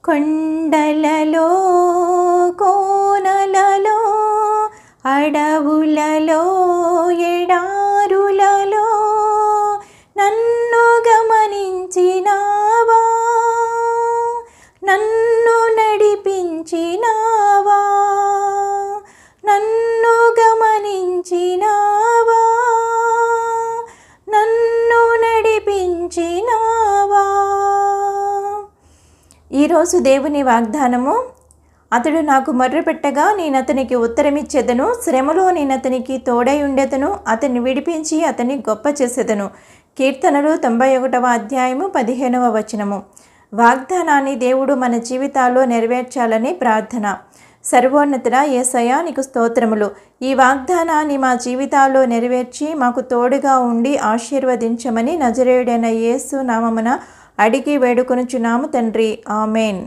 కొండలలో కోనలలో అడవులలో ఎడారులలో నన్ను గమనించినావా, నన్ను నడిపించినావా, నన్ను గమనించినావా, నన్ను నడిపించినావా. ఈరోజు దేవుని వాగ్దానము, అతడు నాకు మొర్రపెట్టగా నేను అతనికి ఉత్తరమిచ్చేదను, శ్రమలో నేను అతనికి తోడై ఉండేదను, అతన్ని విడిపించి అతన్ని గొప్ప చేసేదను. కీర్తనలు 91వ అధ్యాయము 15వ వచనము. వాగ్దానాన్ని దేవుడు మన జీవితాల్లో నెరవేర్చాలని ప్రార్థన. సర్వోన్నతుడా యేసయ్యా నీకు స్తోత్రములు. ఈ వాగ్దానాన్ని మా జీవితాల్లో నెరవేర్చి మాకు తోడుగా ఉండి ఆశీర్వదించమని నజరేయుడైన యేసు నామమున అడిగి వేడుకొనుచున్నాము తండ్రి. ఆమెన్.